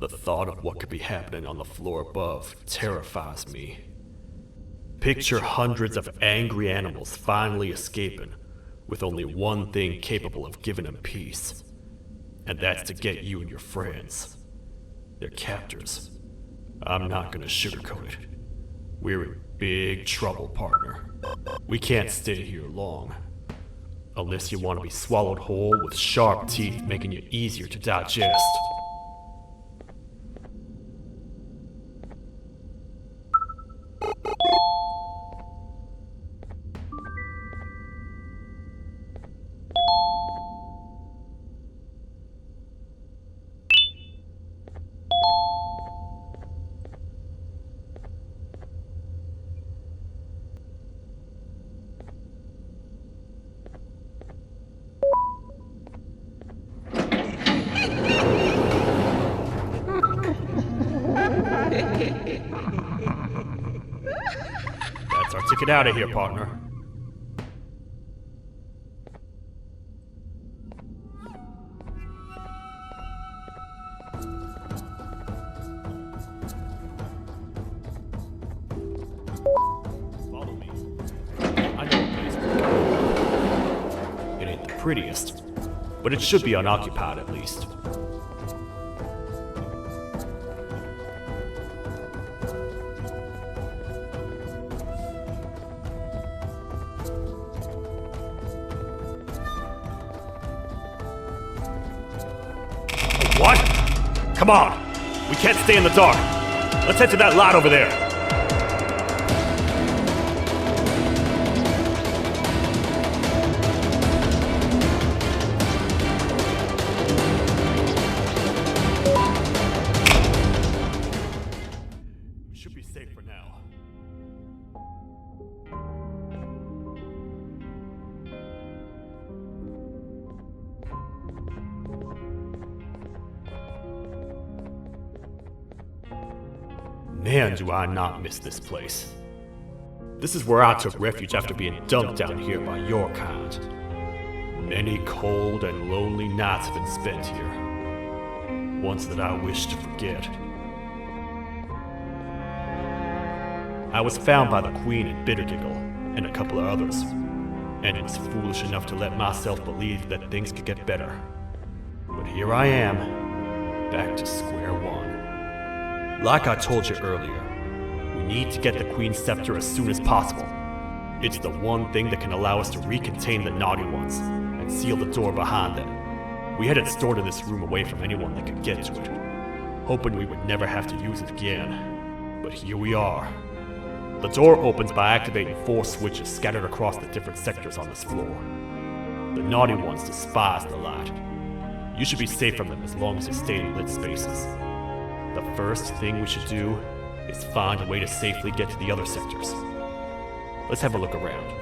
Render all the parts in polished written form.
The thought of what could be happening on the floor above terrifies me. Picture hundreds of angry animals finally escaping, with only one thing capable of giving them peace. And that's to get you and your friends. They're captors. I'm not gonna sugarcoat it. We're in big trouble, partner. We can't stay here long. Unless you want to be swallowed whole with sharp teeth making you easier to digest. That's our ticket out of here, partner. Follow me. I know a place to go. It ain't the prettiest, but it should be unoccupied at least. What? Come on! We can't stay in the dark! Let's head to that lot over there! We should be safe for now. Man, do I not miss this place. This is where I took refuge after being dumped down here by your kind. Many cold and lonely nights have been spent here. Ones that I wish to forget. I was found by the Queen in Bittergiggle and a couple of others, and was foolish enough to let myself believe that things could get better. But here I am, back to square one. Like I told you earlier, we need to get the Queen's scepter as soon as possible. It's the one thing that can allow us to recontain the naughty ones and seal the door behind them. We had it stored in this room away from anyone that could get to it, hoping we would never have to use it again. But here we are. The door opens by activating 4 switches scattered across the different sectors on this floor. The naughty ones despise the light. You should be safe from them as long as you stay in lit spaces. The first thing we should do is find a way to safely get to the other sectors. Let's have a look around.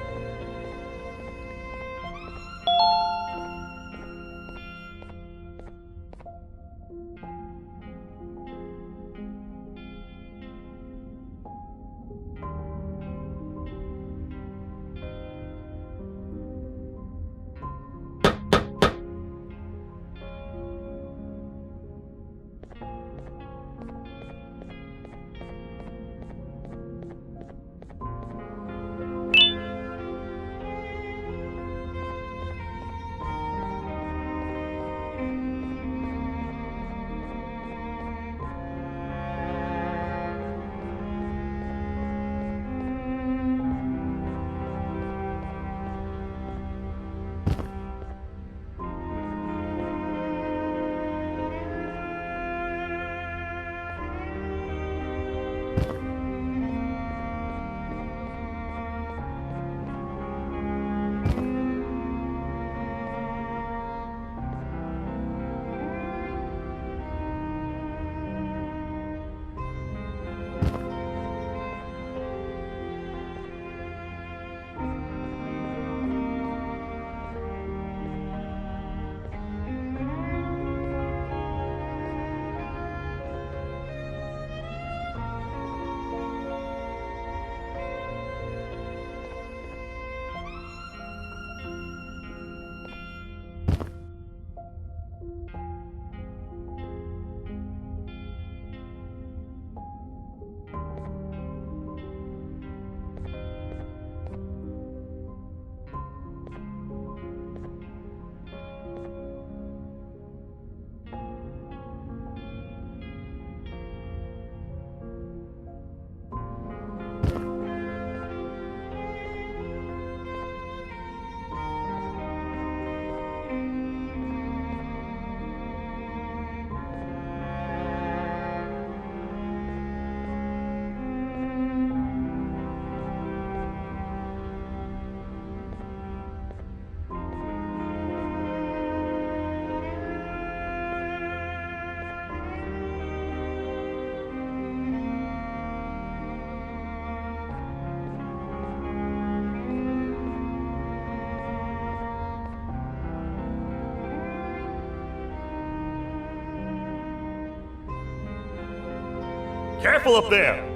Careful up there!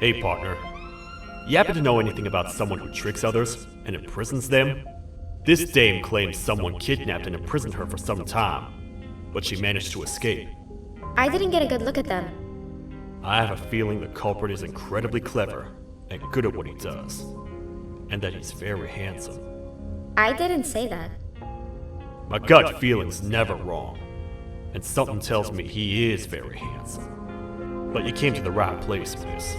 Hey partner, you happen to know anything about someone who tricks others and imprisons them? This dame claims someone kidnapped and imprisoned her for some time, but she managed to escape. I didn't get a good look at them. I have a feeling the culprit is incredibly clever and good at what he does, and that he's very handsome. I didn't say that. My gut feeling's never wrong, and something tells me he is very handsome. But you came to the right place, miss.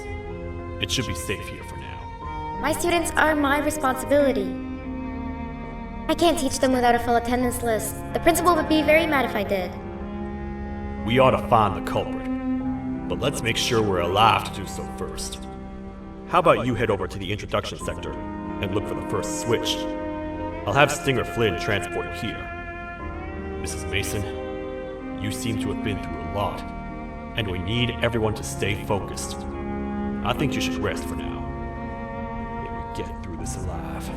It should be safe here for now. My students are my responsibility. I can't teach them without a full attendance list. The principal would be very mad if I did. We ought to find the culprit, but let's make sure we're alive to do so first. How about you head over to the introduction sector and look for the first switch? I'll have Stinger Flynn transport you here. Mrs. Mason, you seem to have been through a lot, and we need everyone to stay focused. I think you should rest for now. May we get through this alive.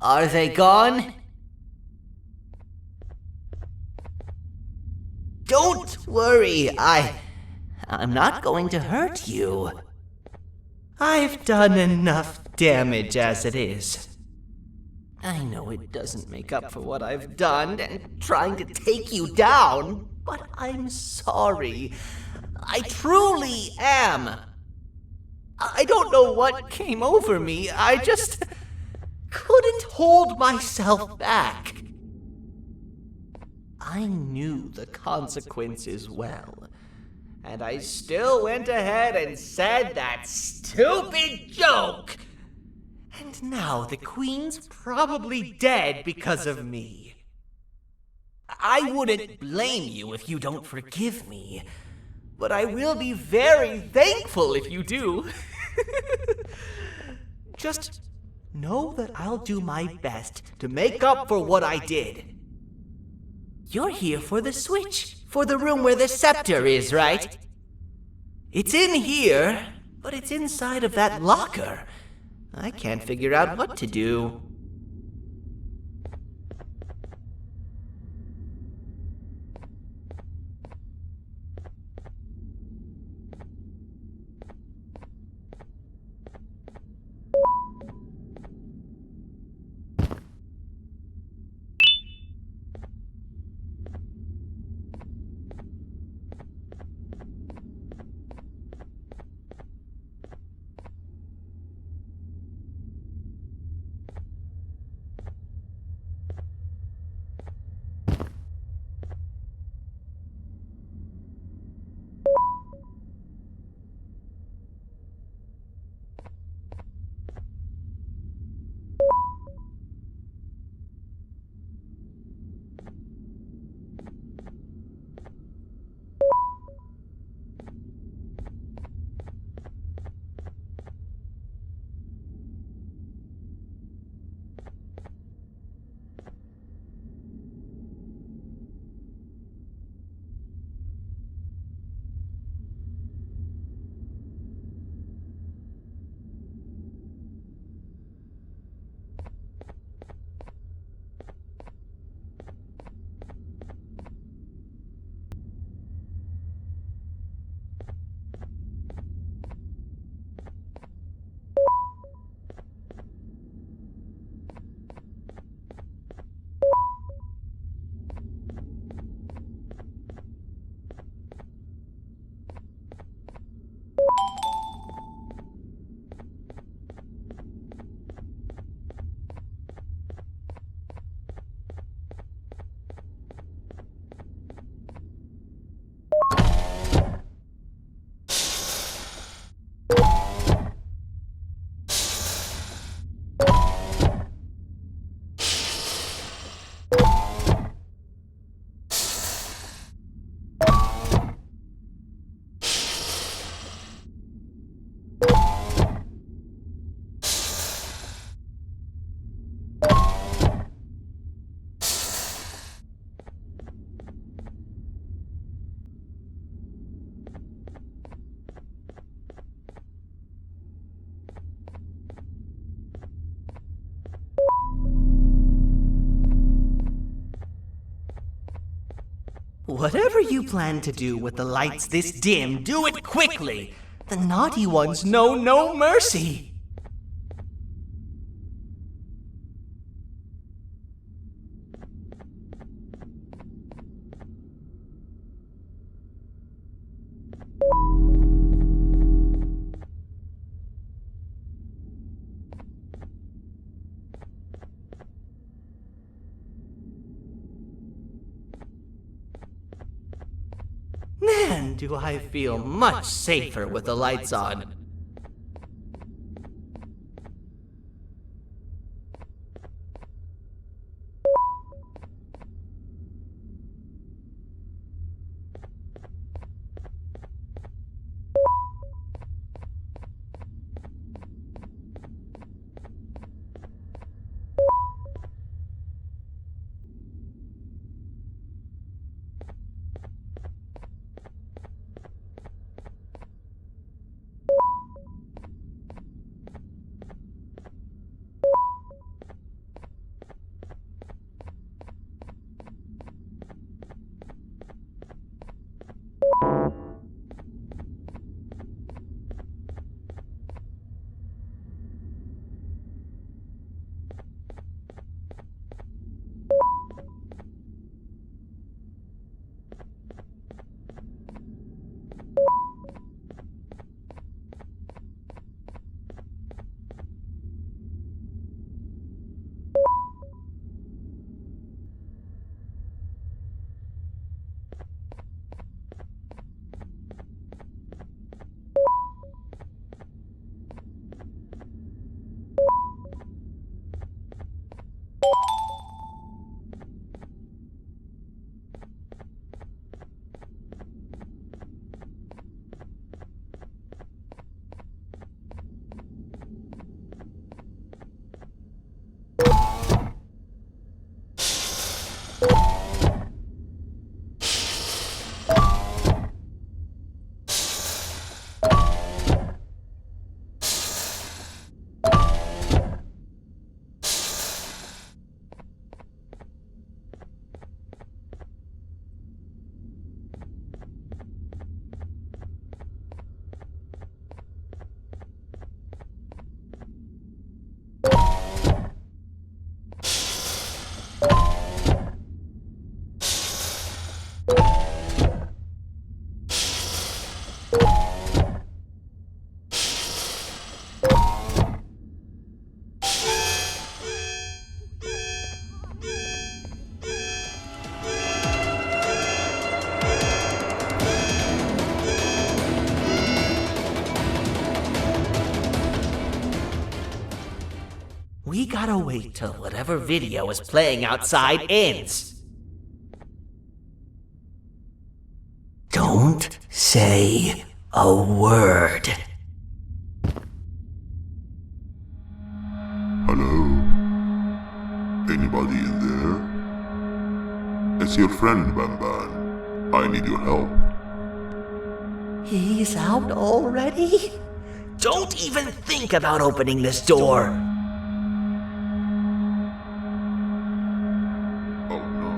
Are they gone? Don't worry, I'm not going to hurt you. I've done enough damage as it is. I know it doesn't make up for what I've done and trying to take you down, but I'm sorry. I truly am. I don't know what came over me. I just couldn't hold myself back. I knew the consequences well, and I still went ahead and said that stupid joke. And now the Queen's probably dead because of me. I wouldn't blame you if you don't forgive me, but I will be very thankful if you do. Just know that I'll do my best to make up for what I did. You're here for the switch, for the room where the scepter is, right? It's in here, but it's inside of that locker. I can't figure out what to do. Whatever you plan to do with the lights this dim, do it quickly! The naughty ones know no mercy! Man, do I feel much safer with the lights on. We gotta wait till whatever video is playing outside ends. Don't say a word. Hello? Anybody in there? It's your friend, Banban. I need your help. He's out already? Don't even think about opening this door. Oh no.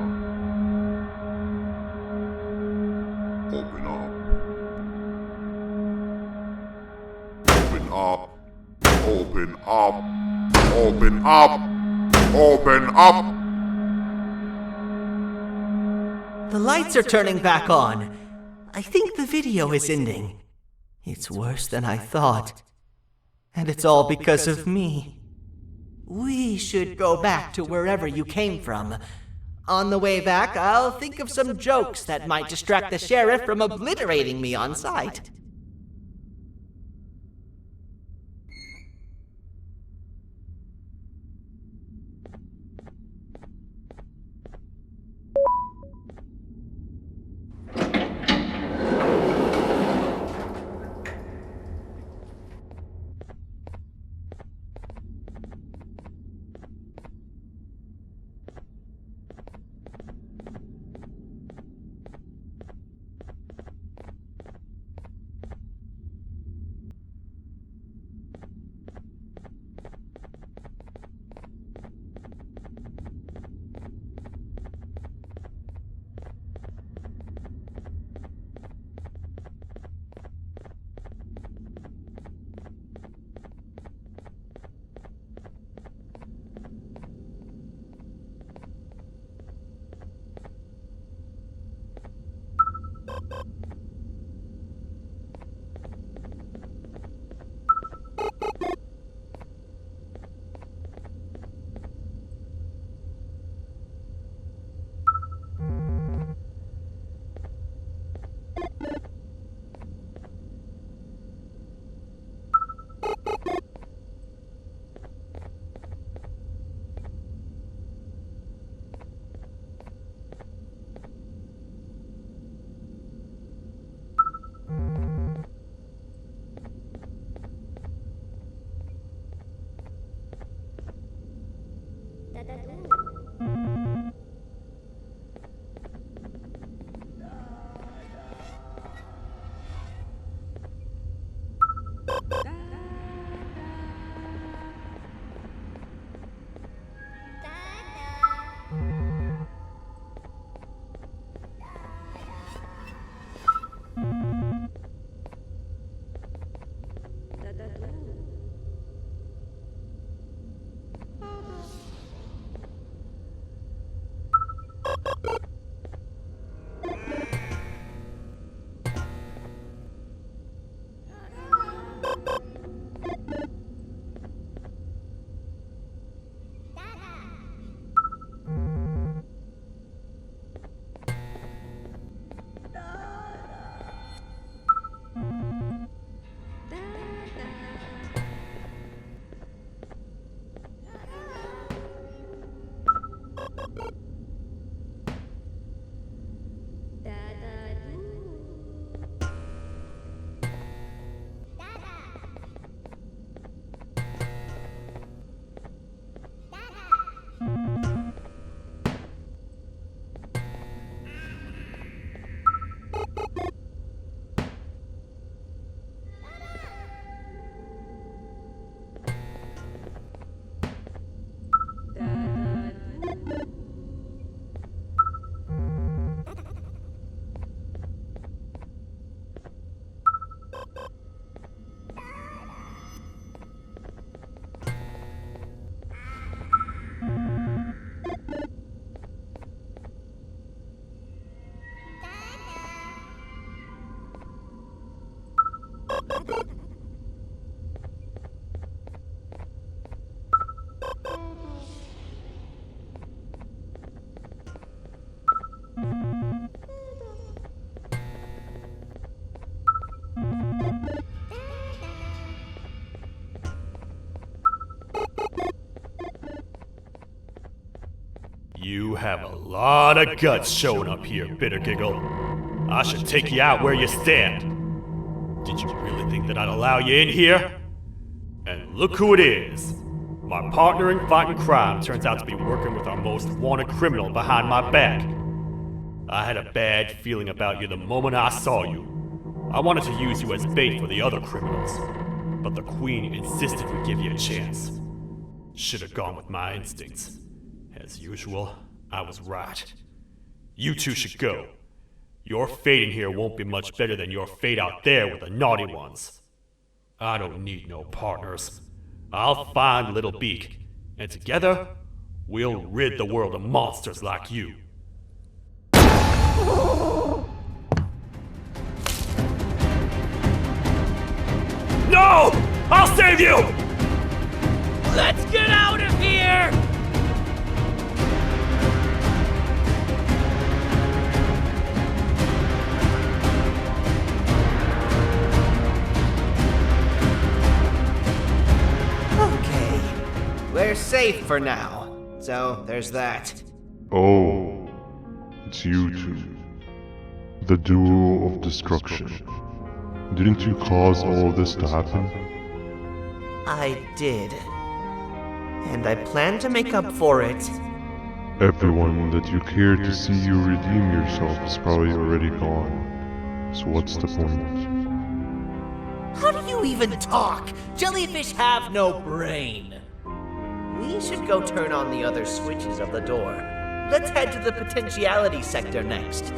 Open up. Open up. Open up. Open up. Open up. The lights are turning back on. I think the video is ending. It's worse than I thought. And it's all because of me. We should go back to wherever you came from. On the way back, I'll think of some jokes that might distract the sheriff from obliterating me on sight. You have a lot of guts showing up here, Bitter Giggle. I should take you out where you stand. Did you really think that I'd allow you in here? And look who it is. My partner in fighting crime turns out to be working with our most wanted criminal behind my back. I had a bad feeling about you the moment I saw you. I wanted to use you as bait for the other criminals, but the Queen insisted we give you a chance. Should have gone with my instincts. As usual, I was right. You two should go. Your fate in here won't be much better than your fate out there with the naughty ones. I don't need no partners. I'll find Little Beak, and together, we'll rid the world of monsters like you. No! I'll save you! Let's get out of here! Okay, we're safe for now. So, there's that. Oh, it's you two. The duo of destruction. Didn't you cause all of this to happen? I did. And I plan to make up for it. Everyone that you cared to see you redeem yourself is probably already gone. So what's the point? How do you even talk? Jellyfish have no brain. We should go turn on the other switches of the door. Let's head to the potentiality sector next.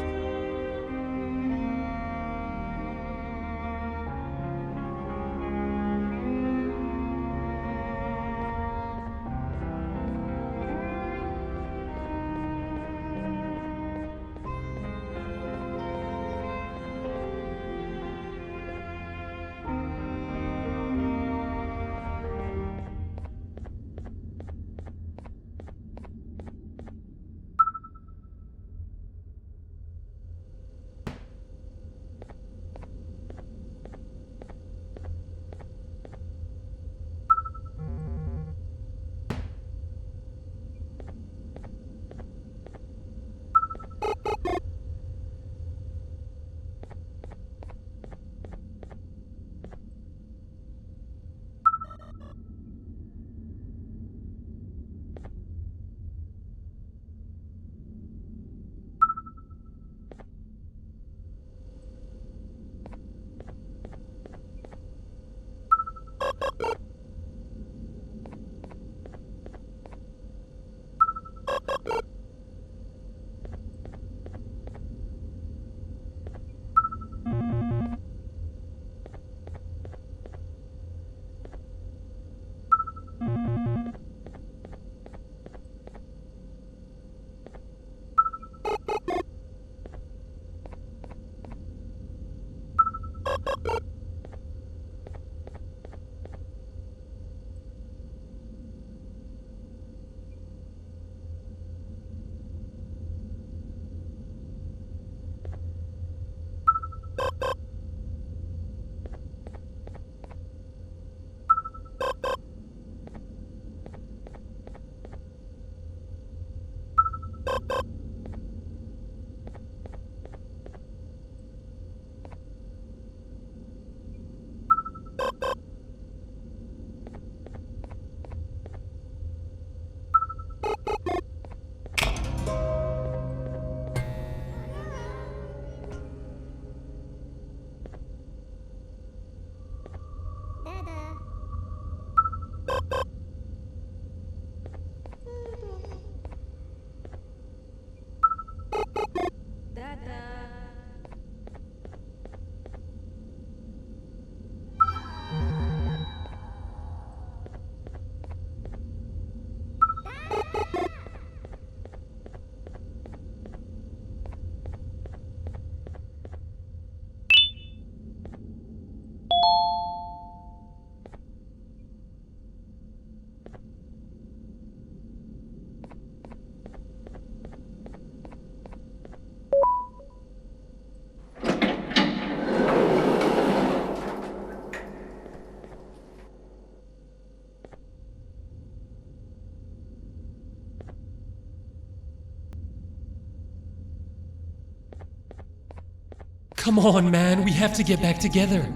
Come on, man, we have to get back together.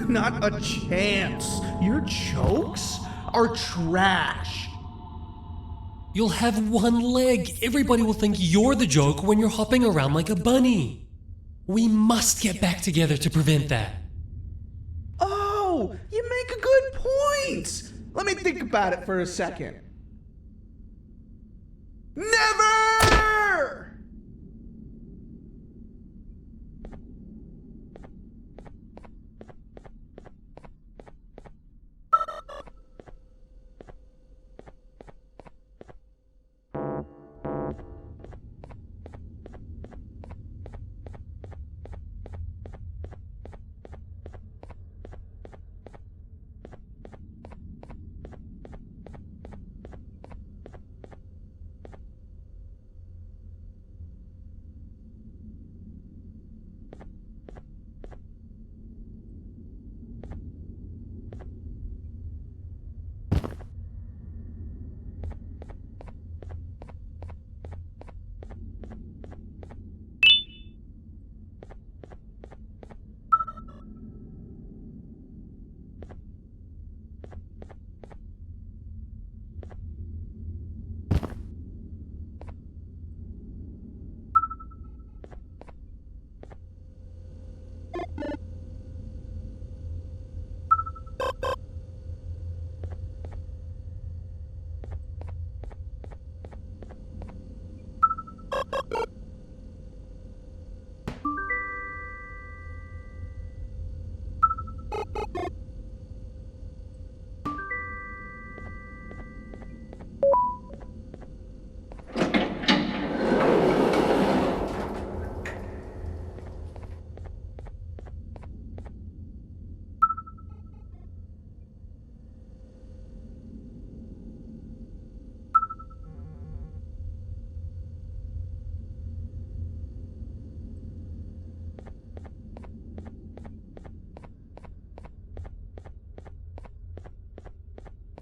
Not a chance. Your jokes are trash. You'll have one leg. Everybody will think you're the joke when you're hopping around like a bunny. We must get back together to prevent that. Oh, you make a good point. Let me think about it for a second. Never!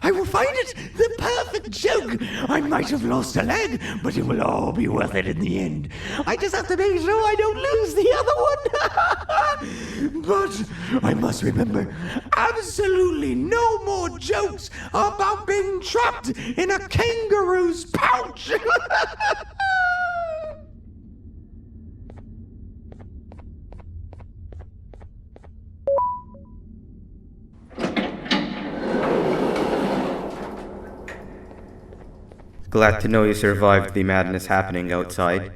I will find it! The perfect joke! I might have lost a leg, but it will all be worth it in the end. I just have to make sure I don't lose the other one! But I must remember, absolutely no more jokes about being trapped in a kangaroo's pouch! Glad to know you survived the madness happening outside.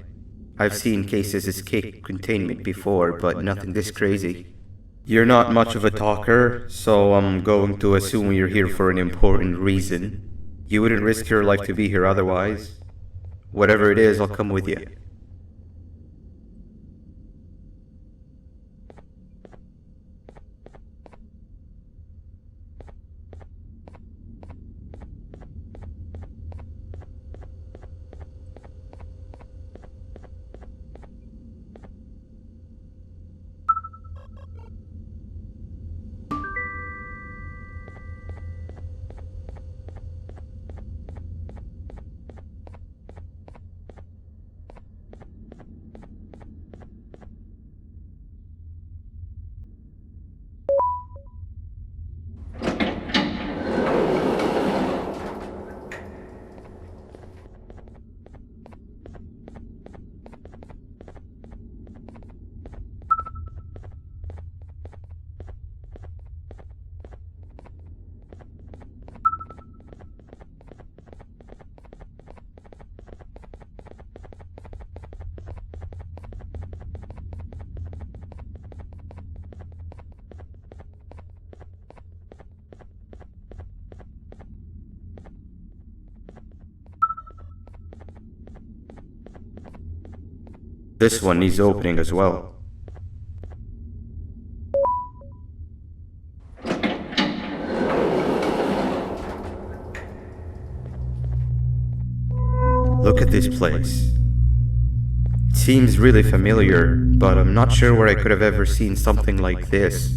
I've seen cases escape containment before, but nothing this crazy. You're not much of a talker, so I'm going to assume you're here for an important reason. You wouldn't risk your life to be here otherwise. Whatever it is, I'll come with you. This one needs opening as well. Look at this place. It seems really familiar, but I'm not sure where I could have ever seen something like this.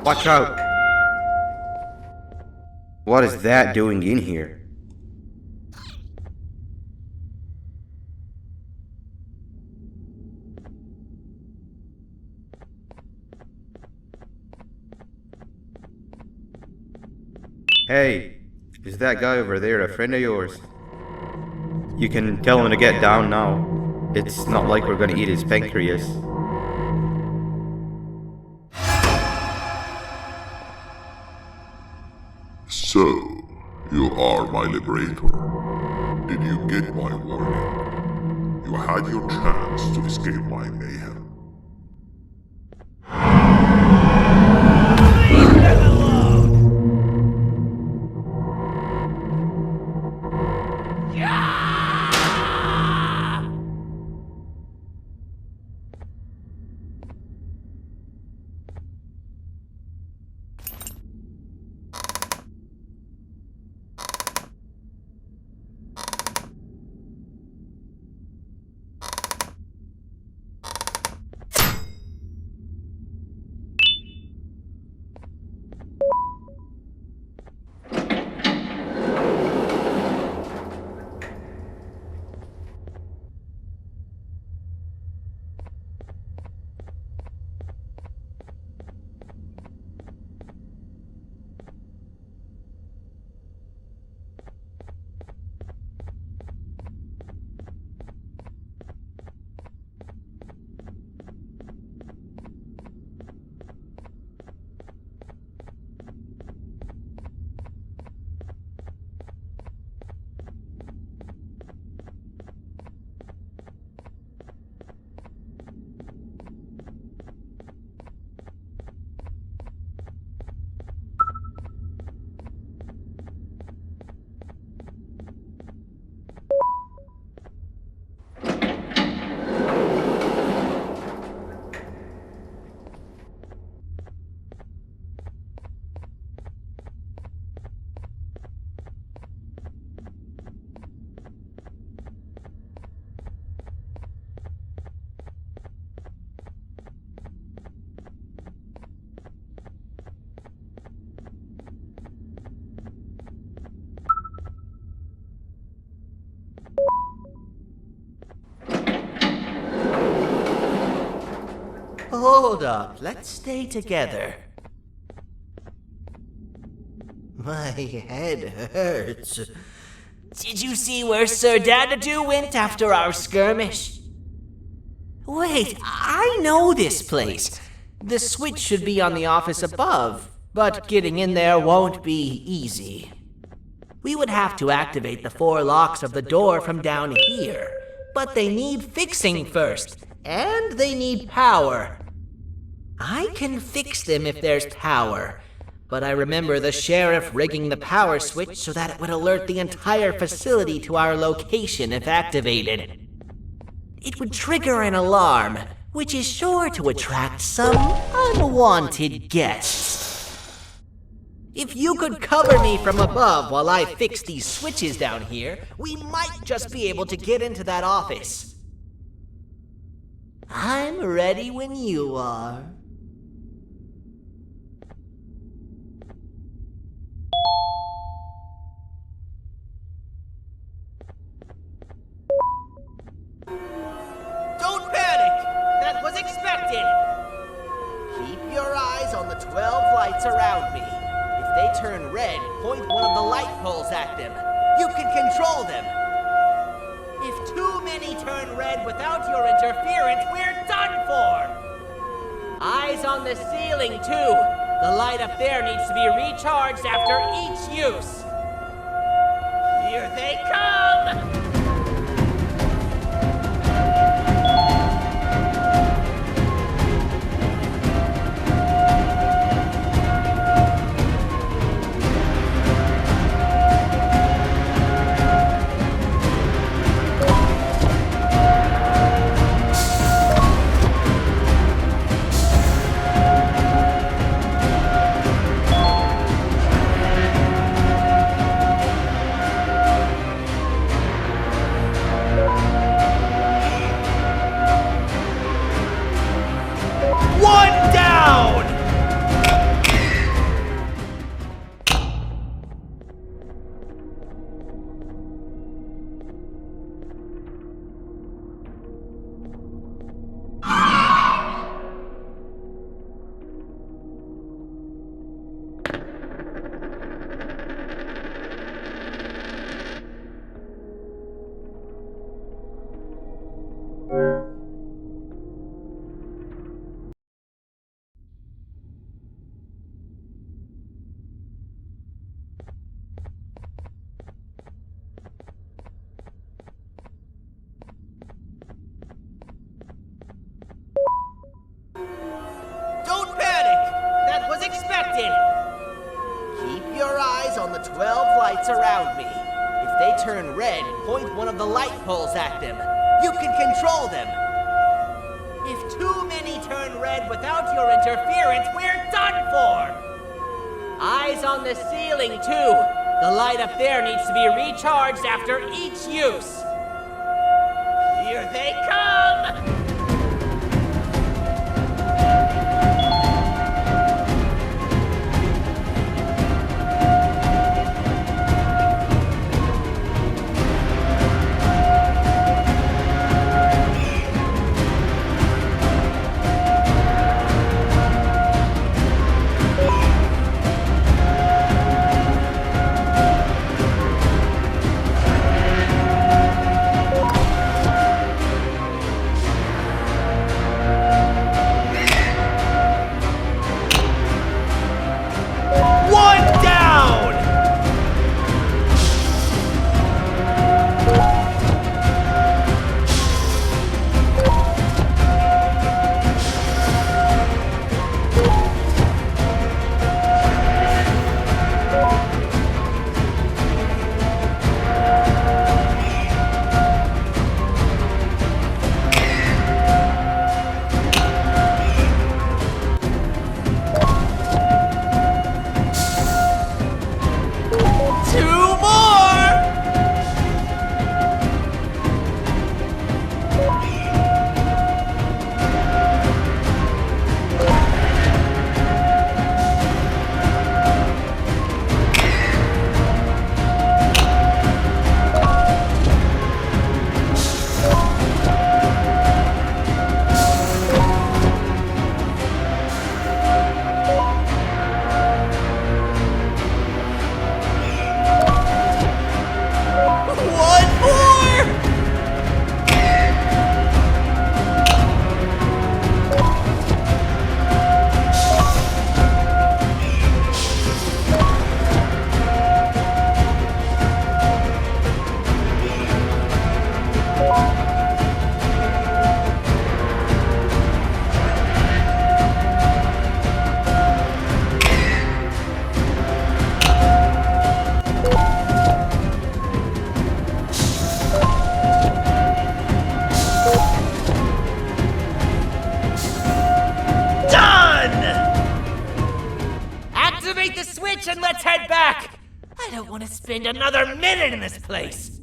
Watch out! What is that doing in here? Hey, is that guy over there a friend of yours? You can tell him to get down now. It's not like we're gonna eat his pancreas. So, you are my liberator. Did you get my warning? You had your chance to escape my mayhem. Hold up, let's stay together. My head hurts. Did you see where Sir Dadadoo went after our skirmish? Wait, I know this place. The switch should be on the office above, but getting in there won't be easy. We would have to activate the 4 locks of the door from down here, but they need fixing first, and they need power. I can fix them if there's power, but I remember the sheriff rigging the power switch so that it would alert the entire facility to our location if activated. It would trigger an alarm, which is sure to attract some unwanted guests. If you could cover me from above while I fix these switches down here, we might just be able to get into that office. I'm ready when you are. Don't panic! That was expected! Keep your eyes on the 12 lights around me. If they turn red, point one of the light poles at them. You can control them. If too many turn red without your interference, we're done for! Eyes on the ceiling, too. The light up there needs to be recharged after each use. Here they come! eyes on the 12 lights around me. If they turn red, point one of the light poles at them. You can control them. If too many turn red without your interference, we're done for! Eyes on the ceiling, too. The light up there needs to be recharged after each use. Here they come! And let's head back! I don't want to spend another minute in this place!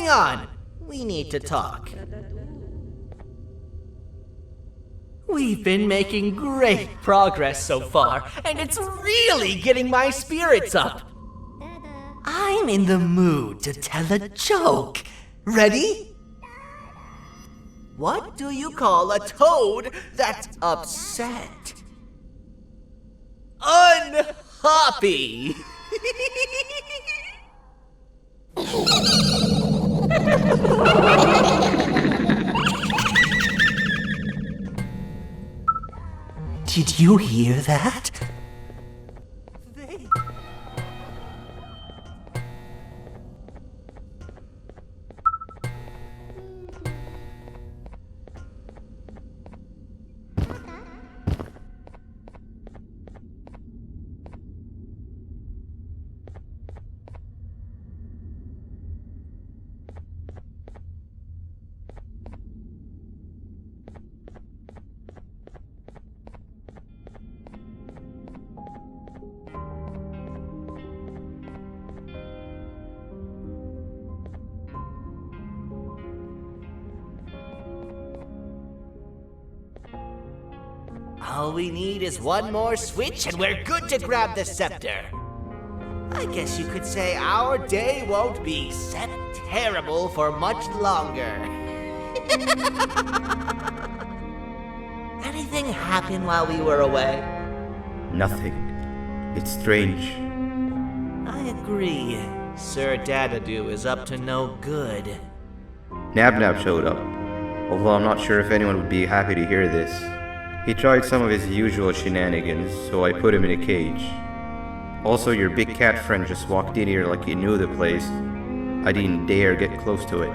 hang on! We need to talk. We've been making great progress so far, and it's really getting my spirits up. I'm in the mood to tell a joke. Ready? What do you call a toad that's upset? Unhappy! Did you hear that? All we need is one more switch and we're good to grab the scepter. I guess you could say our day won't be terrible for much longer. Anything happen while we were away? Nothing. It's strange. I agree. Sir Dadadoo is up to no good. Nab showed up, although I'm not sure if anyone would be happy to hear this. He tried some of his usual shenanigans, so I put him in a cage. Also, your big cat friend just walked in here like he knew the place. I didn't dare get close to it.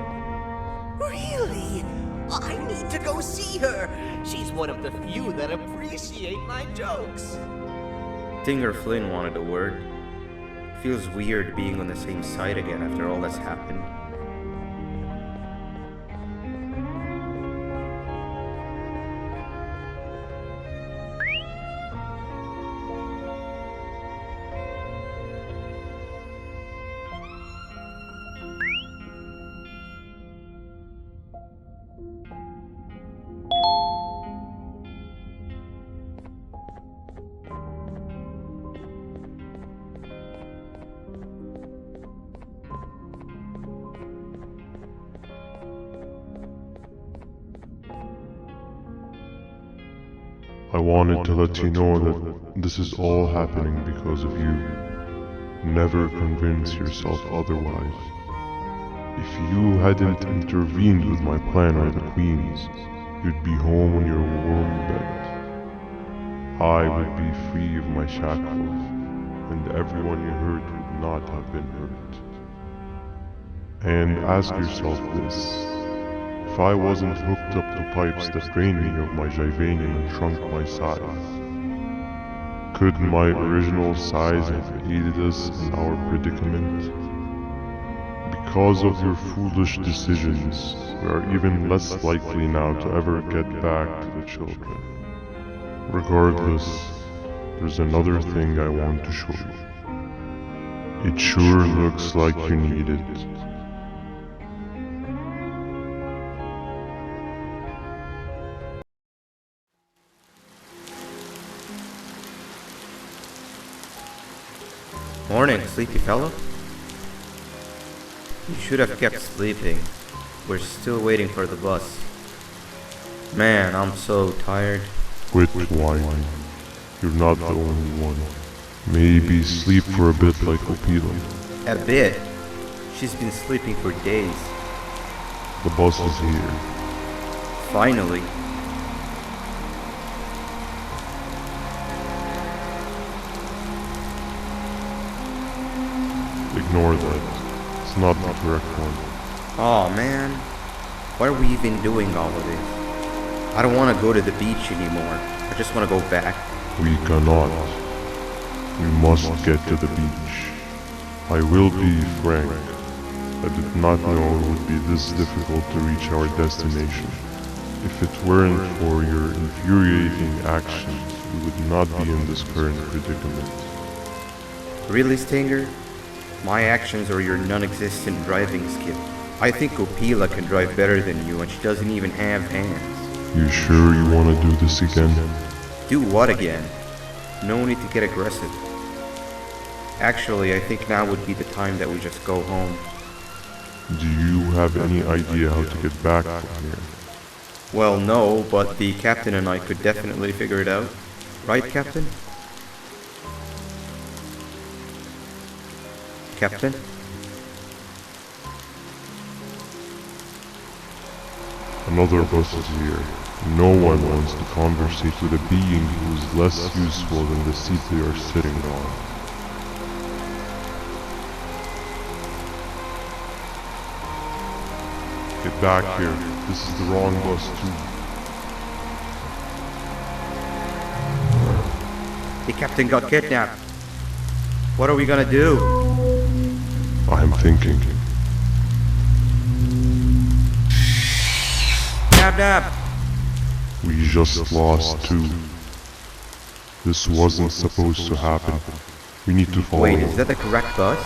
Really? I need to go see her. She's one of the few that appreciate my jokes. Stinger Flynn wanted a word. Feels weird being on the same side again after all that's happened. I wanted to let you know that this is all happening because of you. Never convince yourself otherwise. If you hadn't intervened with my plan or the Queen's, you'd be home on your warm bed. I would be free of my shackles, and everyone you hurt would not have been hurt. And ask yourself this. If I wasn't hooked up to pipes that drained me of my Jivanium and shrunk my size, could my original size have aided us in our predicament? Because of your foolish decisions, we are even less likely now to ever get back to the children. Regardless, there's another thing I want to show you. It sure looks like you need it. Morning, sleepy fellow. You should have kept sleeping. We're still waiting for the bus. Man, I'm so tired. Quit whining. You're not the only one. Maybe sleep for a bit like Opila. A bit? She's been sleeping for days. The bus is here. Finally. Ignore that. It's not the correct one. Aw, man. Why are we even doing all of this? I don't want to go to the beach anymore. I just want to go back. We cannot. We must get to the beach. I will be frank. I did not know it would be this difficult to reach our destination. If it weren't for your infuriating actions, we would not be in this current predicament. Really, Stinger? My actions or your non-existent driving skill? I think Opila can drive better than you and she doesn't even have hands. You sure you want to do this again? Do what again? No need to get aggressive. Actually, I think now would be the time that we just go home. Do you have any idea how to get back from here? Well, no, but the captain and I could definitely figure it out. Right, Captain? Captain? Another bus is here. No one wants to conversate with a being who is less useful than the seat they are sitting on. Get back here. This is the wrong bus too. The captain got kidnapped. What are we gonna do? I'm thinking. Dab dab! We just lost two. This wasn't supposed to happen. We need to follow. Wait, is that the correct bus?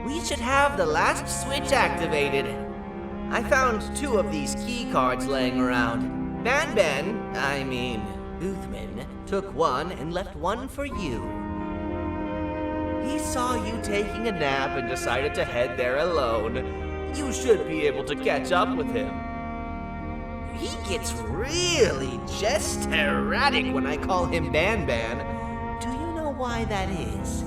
We should have the last switch activated. I found 2 of these key cards laying around. Banban, I mean, Uthman, took one and left one for you. He saw you taking a nap and decided to head there alone. You should be able to catch up with him. He gets really just erratic when I call him Banban. Do you know why that is?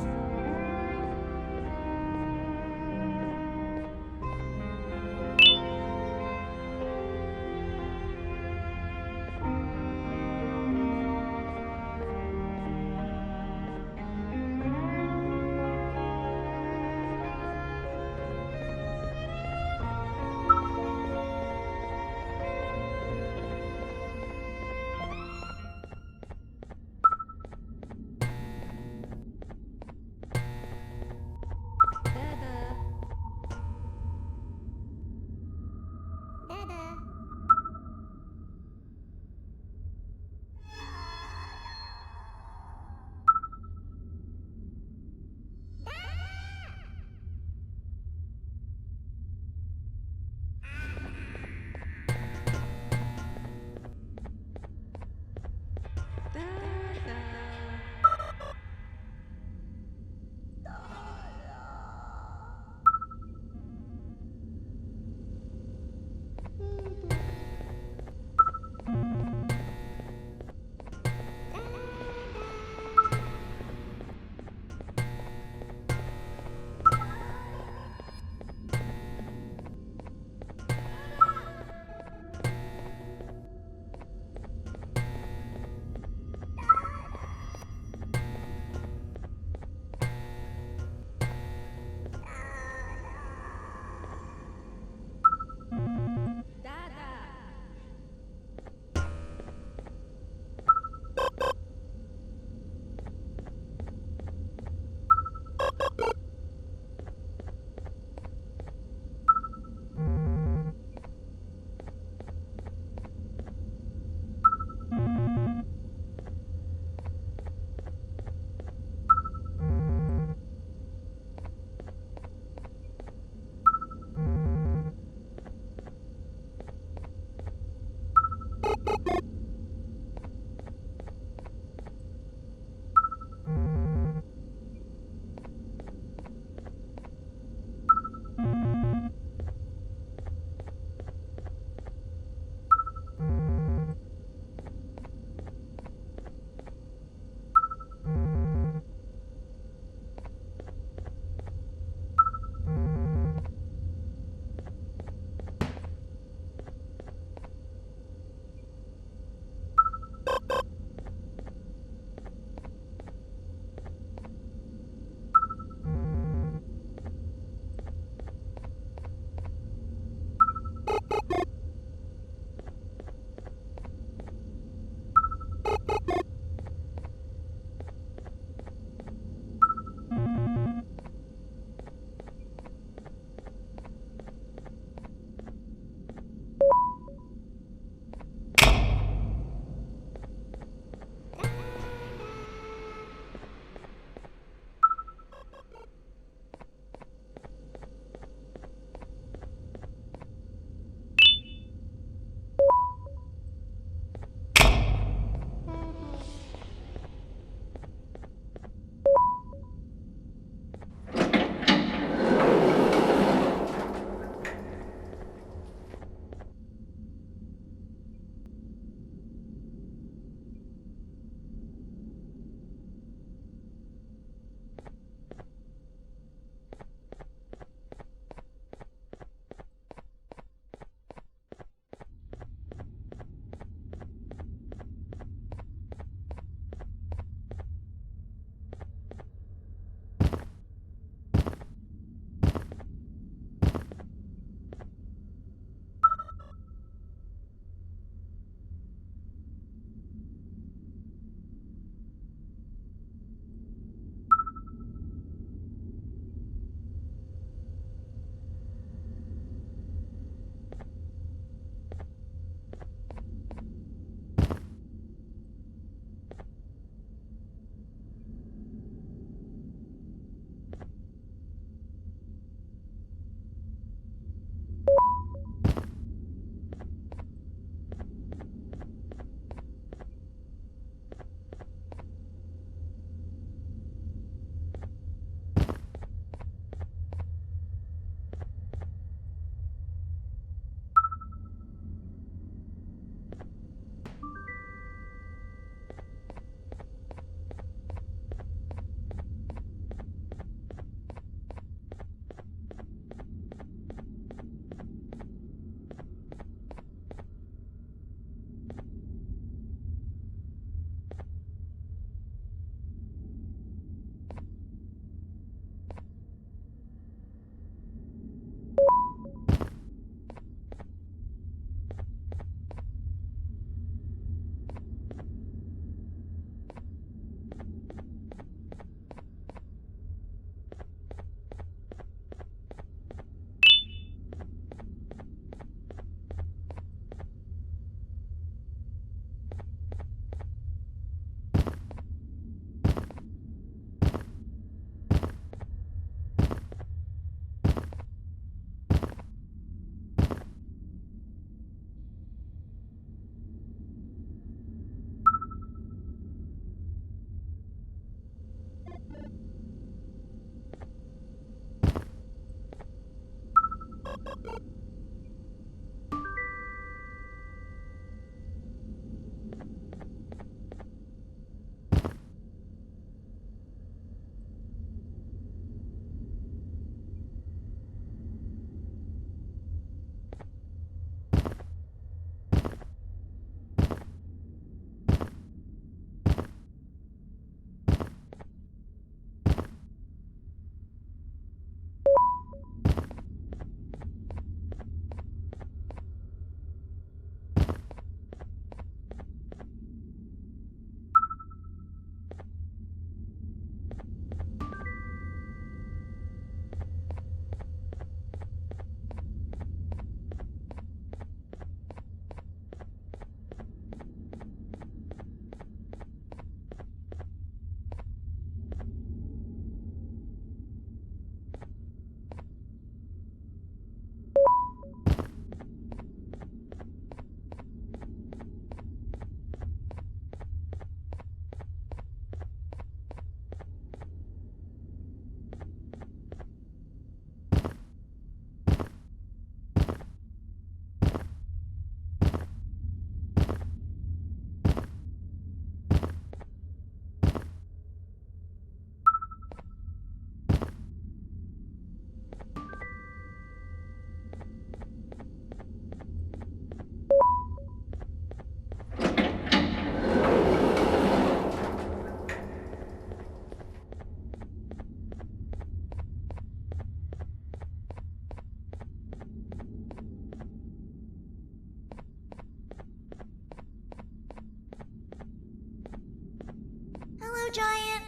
giant?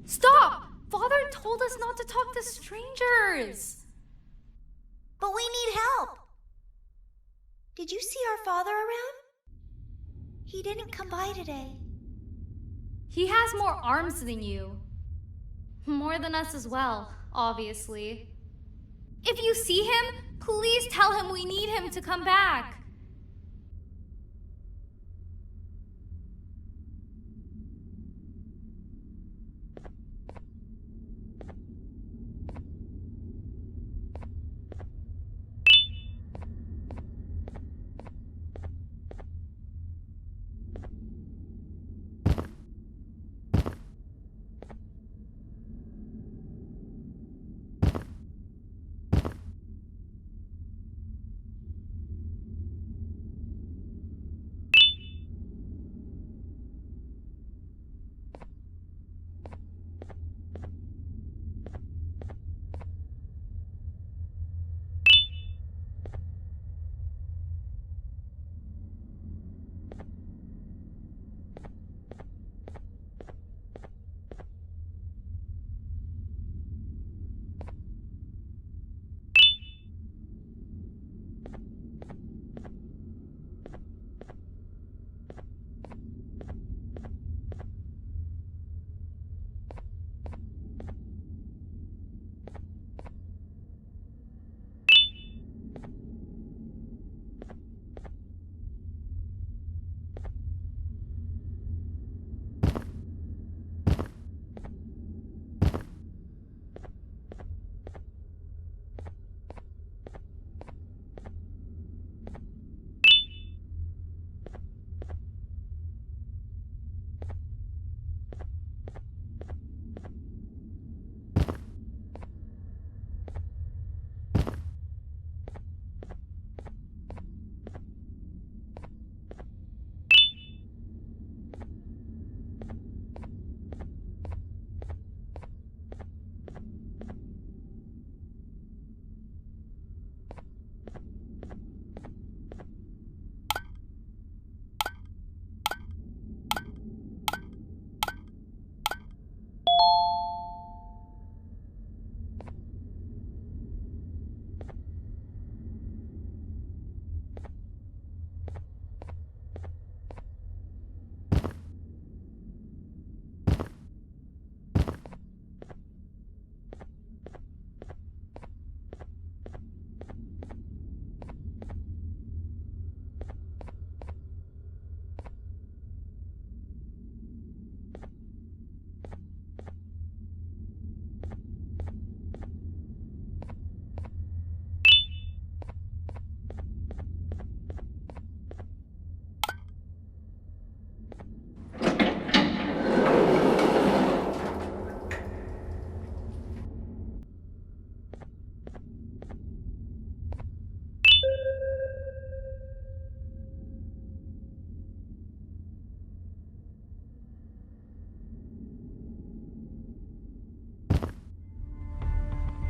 Stop! Father told us not to talk to strangers! But we need help. Did you see our father around? He didn't come by today. He has more arms than you. More than us as well, obviously. If you see him, please tell him we need him to come back.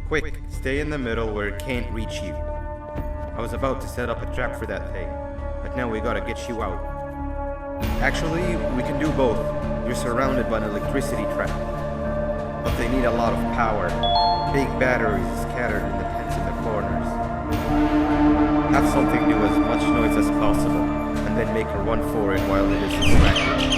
Quick, stay in the middle where it can't reach you. I was about to set up a trap for that thing, but now we gotta get you out. Actually, we can do both. You're surrounded by an electricity trap, but they need a lot of power. Big batteries scattered in the pens in the corners. Have something do as much noise as possible, and then make her run for it while it is distracted.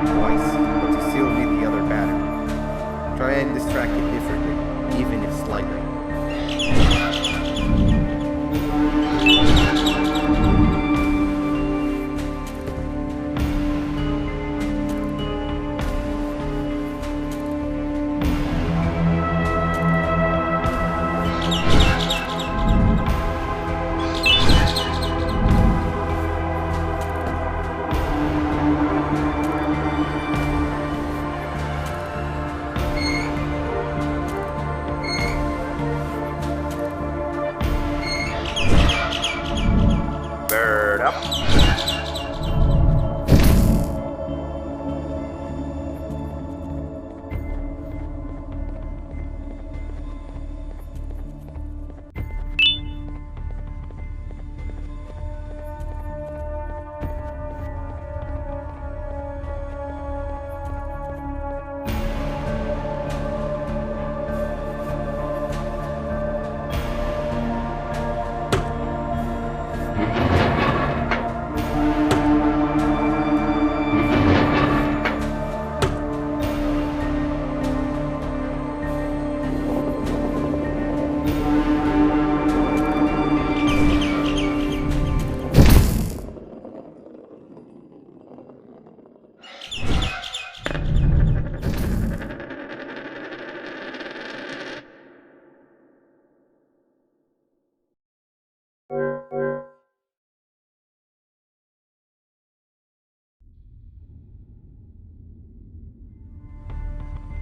twice, but you still need the other battery. Try and distract it differently, even if slightly. Bird up.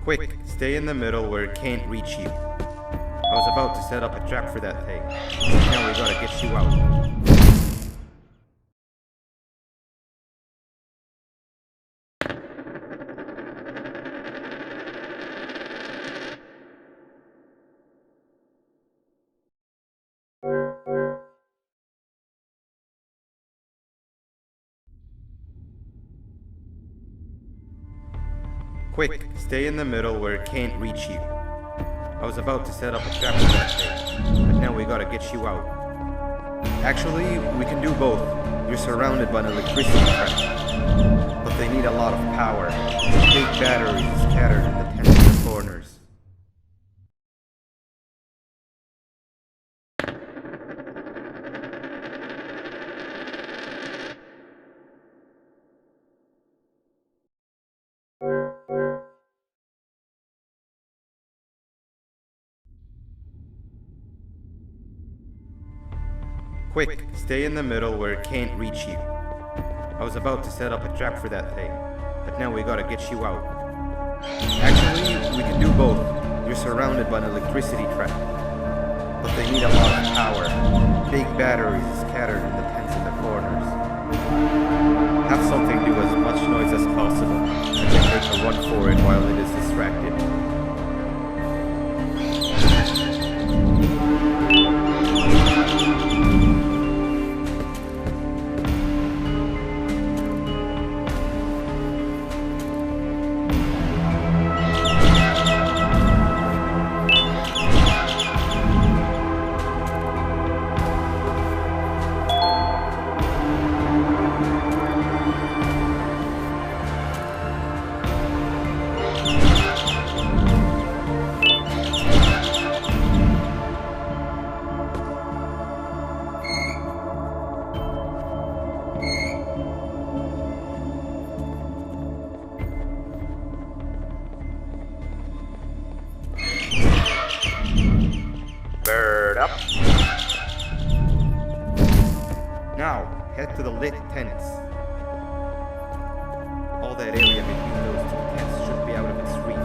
Quick, stay in the middle where it can't reach you. I was about to set up a trap for that thing. Now we gotta get you out. Quick, stay in the middle where it can't reach you. I was about to set up a trap for that thing, but now we gotta get you out. Actually, we can do both. You're surrounded by an electricity trap, but they need a lot of power. Big batteries scattered in the tents corners. Quick, stay in the middle where it can't reach you. I was about to set up a trap for that thing, but now we gotta get you out. Actually, we can do both. You're surrounded by an electricity trap, but they need a lot of power. Big batteries scattered in the tents in the corners. Have something do as much noise as possible, and then make a run for it while it is distracted. Now, head to the lit tents. All that area between those two tents should be out of its reach.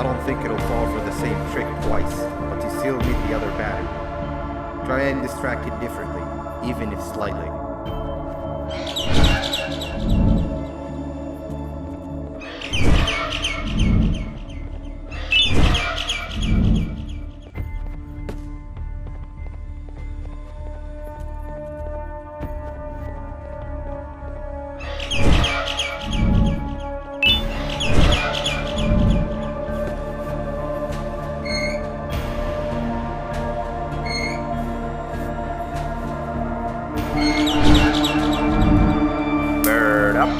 I don't think it'll fall for the same trick twice, but you still meet the other pattern. Try and distract it differently, even if slightly. Bird up.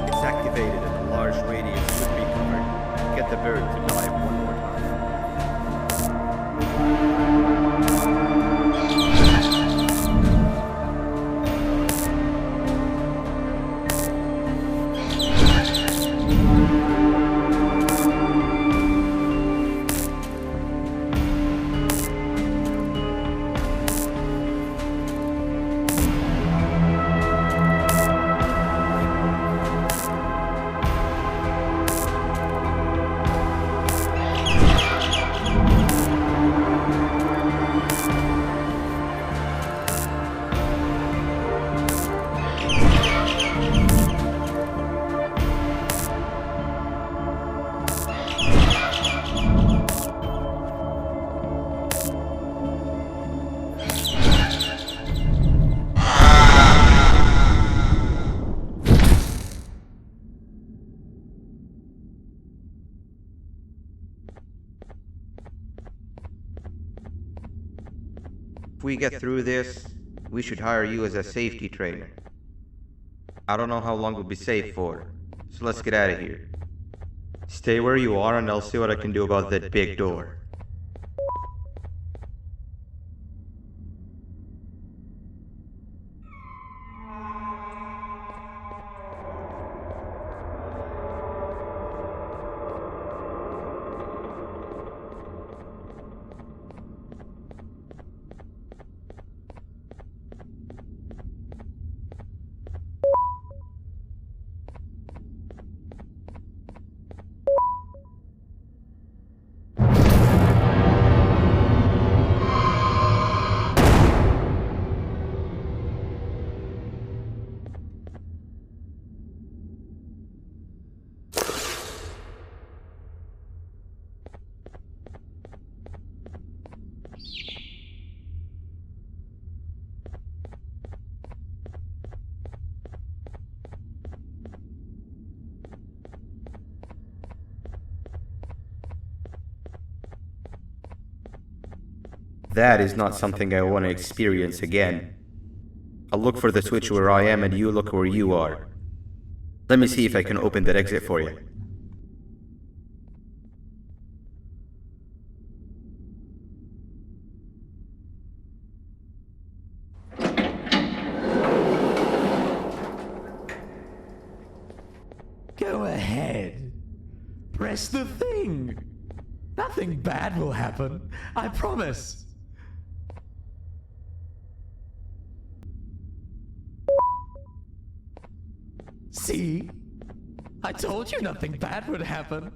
It's activated and a large radius should be covered. Get the bird to dive one more time. If we get through this, we should hire you as a safety trainer. I don't know how long we'll be safe for, so let's get out of here. Stay where you are and I'll see what I can do about that big door. That is not something I want to experience again. I'll look for the switch where I am and you look where you are. Let me see if I can open that exit for you. Go ahead. Press the thing. Nothing bad will happen. I promise. See? I told you nothing bad would happen.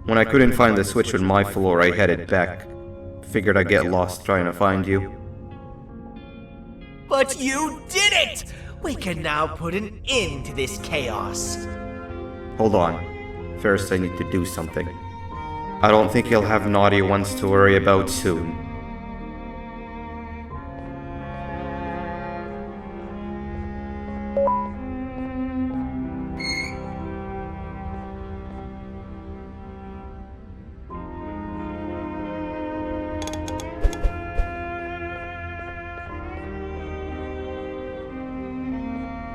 When I couldn't find the switch on my floor, I headed back. Figured I'd get lost trying to find you. But you did it! We can now put an end to this chaos. Hold on. First I need to do something. I don't think you'll have naughty ones to worry about soon.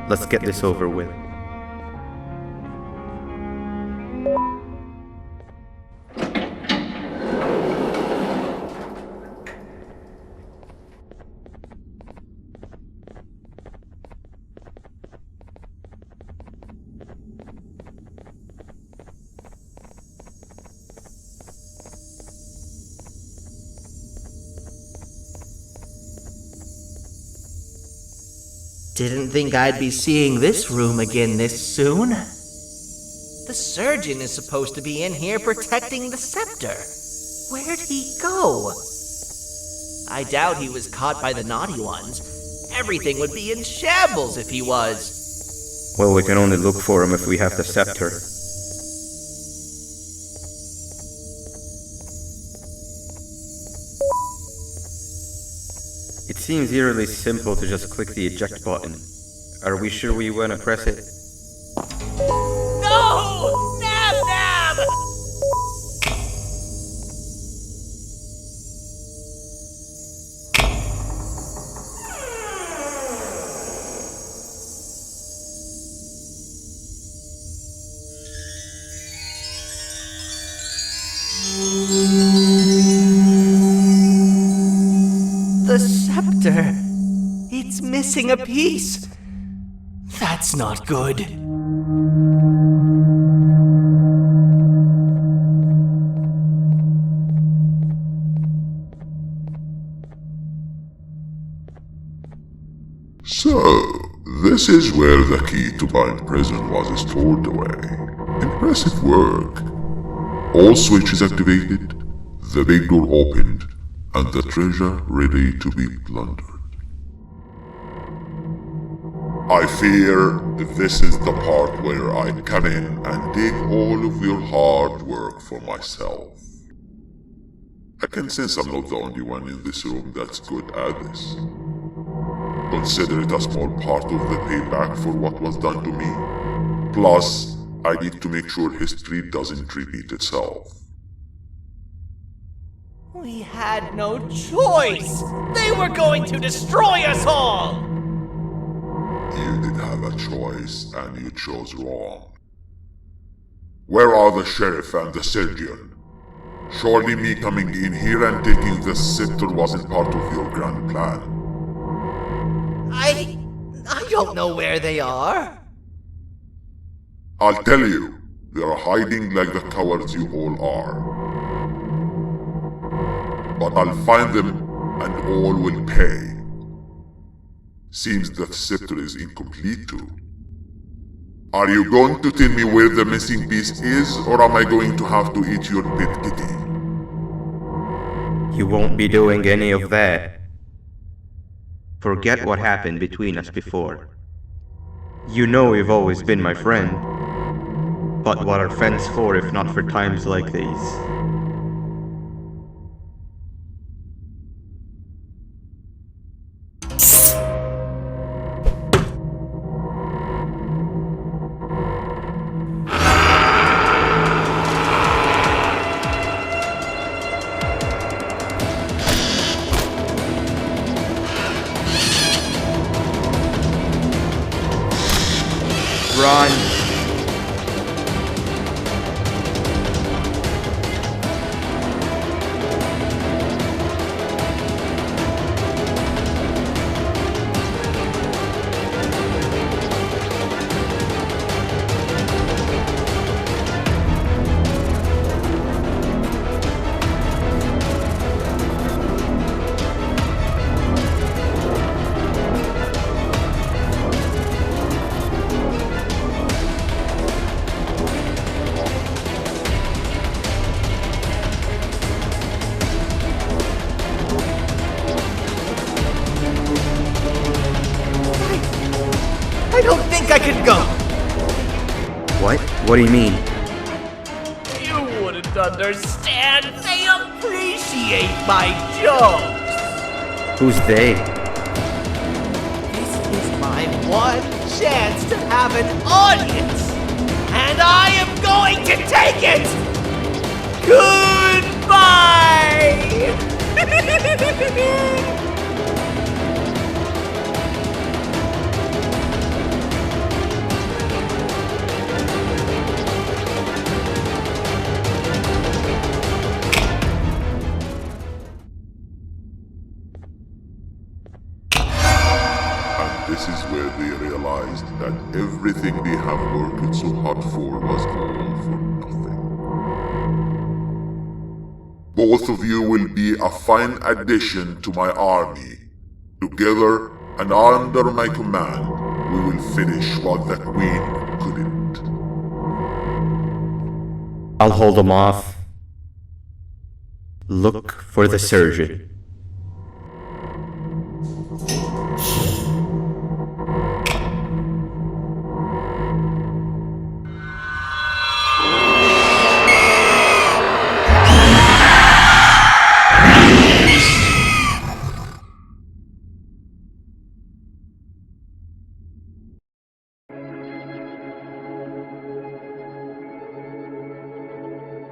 Let's get this over with. Didn't think I'd be seeing this room again this soon. The surgeon is supposed to be in here protecting the scepter. Where'd he go? I doubt he was caught by the naughty ones. Everything would be in shambles if he was. Well, we can only look for him if we have the scepter. It seems eerily simple to just click the eject button. Are we sure we want to press it? No! Nab Nab! The scepter. It's missing a piece. That's not good. So, this is where the key to Bind Prison was stored away. Impressive work. All switches activated, the big door opened, and the treasure ready to be plundered. I fear this is the part where I come in and take all of your hard work for myself. I can sense I'm not the only one in this room that's good at this. Consider it a small part of the payback for what was done to me. Plus, I need to make sure history doesn't repeat itself. We had no choice! They were going to destroy us all! You did have a choice, and you chose wrong. Where are the sheriff and the surgeon? Surely me coming in here and taking the scepter wasn't part of your grand plan. I don't know where they are. I'll tell you, they're hiding like the cowards you all are. But I'll find them, and all will pay. Seems that scepter is incomplete too. Are you going to tell me where the missing piece is, or am I going to have to eat your pet kitty? You won't be doing any of that. Forget what happened between us before. You know you've always been my friend. But what are friends for if not for times like these? Run! I can go. What? What do you mean? You wouldn't understand. They appreciate my jokes. Who's they? This is my one chance to have an audience, and I am going to take it. Goodbye. This is where they realized that everything they have worked so hard for was all for nothing. Both of you will be a fine addition to my army. Together and under my command, we will finish what the Queen couldn't. I'll hold them off. Look for the surgeon.